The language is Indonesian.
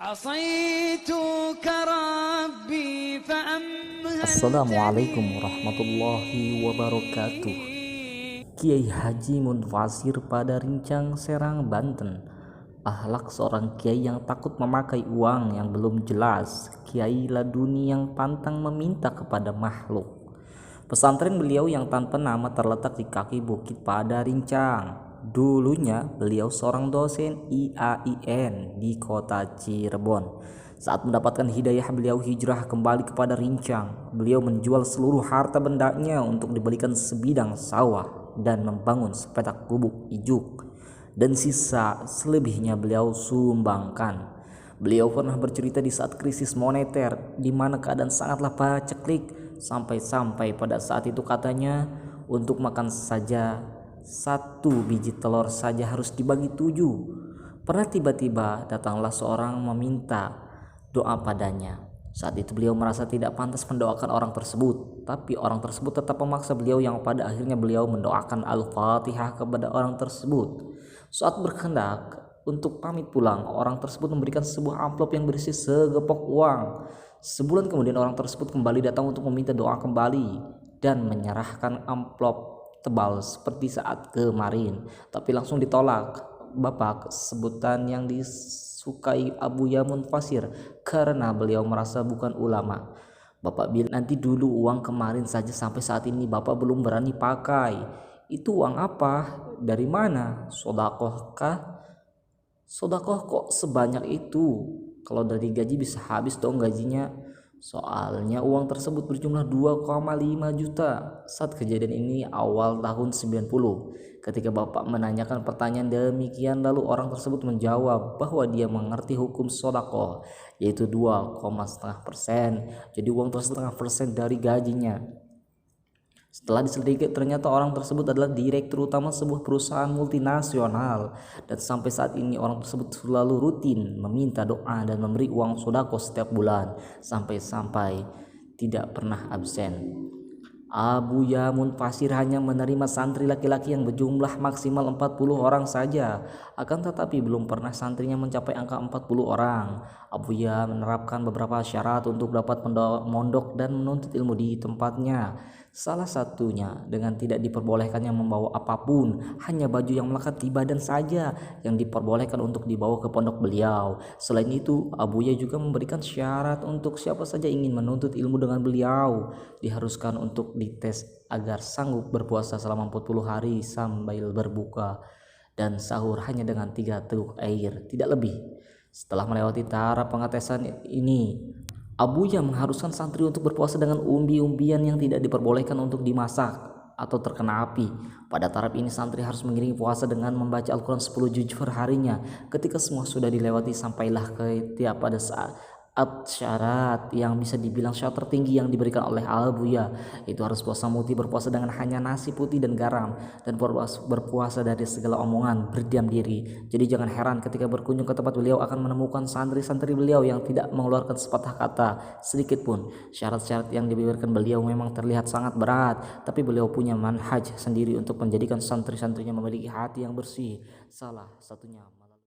عصيتك ربي Assalamualaikum فأمهلتني. warahmatullahi wabarakatuh. Kiai Haji Munfasir pada Rincang, Serang, Banten. Akhlak seorang kiai yang takut memakai uang yang belum jelas, kiai laduni yang pantang meminta kepada makhluk. Pesantren beliau yang tanpa nama terletak di kaki bukit pada Rincang. Dulunya beliau seorang dosen IAIN di kota Cirebon. Saat mendapatkan hidayah, beliau hijrah kembali kepada Rincang. Beliau menjual seluruh harta bendanya untuk dibelikan sebidang sawah dan membangun sepetak gubuk ijuk, dan sisa selebihnya beliau sumbangkan. Beliau pernah bercerita di saat krisis moneter di mana keadaan sangatlah paceklik, sampai-sampai pada saat itu katanya untuk makan saja 1 biji telur saja harus dibagi 7. Pernah tiba-tiba datanglah seorang meminta doa padanya. Saat itu beliau merasa tidak pantas mendoakan orang tersebut, tapi orang tersebut tetap memaksa beliau, yang pada akhirnya beliau mendoakan Al-Fatihah kepada orang tersebut. Saat berkehendak untuk pamit pulang, orang tersebut memberikan sebuah amplop yang berisi segepok uang. Sebulan kemudian orang tersebut kembali datang untuk meminta doa kembali dan menyerahkan amplop tebal seperti saat kemarin, tapi langsung ditolak. Bapak sebutan yang disukai Abuya Munfasir karena beliau merasa bukan ulama. Bapak bilang, nanti dulu, uang kemarin saja sampai saat ini Bapak belum berani pakai. Itu uang apa? Dari mana? Sodakoh kah? Sodakoh kok sebanyak itu? Kalau dari gaji bisa habis dong gajinya. Soalnya uang tersebut berjumlah 2,5 juta saat kejadian ini awal tahun 90. Ketika Bapak menanyakan pertanyaan demikian, lalu orang tersebut menjawab bahwa dia mengerti hukum sodakoh, yaitu 2,5%. Jadi uang tersebut 0,5% dari gajinya. Setelah diselidiki, ternyata orang tersebut adalah direktur utama sebuah perusahaan multinasional, dan sampai saat ini orang tersebut selalu rutin meminta doa dan memberi uang sodako setiap bulan, sampai-sampai tidak pernah absen. Abuya Munfasir hanya menerima santri laki-laki yang berjumlah maksimal 40 orang saja. Akan tetapi belum pernah santrinya mencapai angka 40 orang. Abuya menerapkan beberapa syarat untuk dapat mondok dan menuntut ilmu di tempatnya. Salah satunya dengan tidak diperbolehkannya membawa apapun, hanya baju yang melekat di badan saja yang diperbolehkan untuk dibawa ke pondok beliau. Selain itu, Abuya juga memberikan syarat untuk siapa saja ingin menuntut ilmu dengan beliau, diharuskan untuk dites agar sanggup berpuasa selama 40 hari sambil berbuka dan sahur hanya dengan 3 teguk air, tidak lebih. Setelah melewati tahap pengetesan ini, Abuya mengharuskan santri untuk berpuasa dengan umbi-umbian yang tidak diperbolehkan untuk dimasak atau terkena api. Pada tahap ini santri harus mengiringi puasa dengan membaca Al-Quran 10 juz per harinya. Ketika semua sudah dilewati, sampailah ke tiap pada saat syarat yang bisa dibilang syarat tertinggi yang diberikan oleh Al-Buya, itu harus puasa muti, berpuasa dengan hanya nasi putih dan garam, dan berpuasa dari segala omongan, berdiam diri. Jadi jangan heran ketika berkunjung ke tempat beliau akan menemukan santri-santri beliau yang tidak mengeluarkan sepatah kata sedikit pun. Syarat-syarat yang diberikan beliau memang terlihat sangat berat, tapi beliau punya manhaj sendiri untuk menjadikan santri-santrinya memiliki hati yang bersih. Salah satunya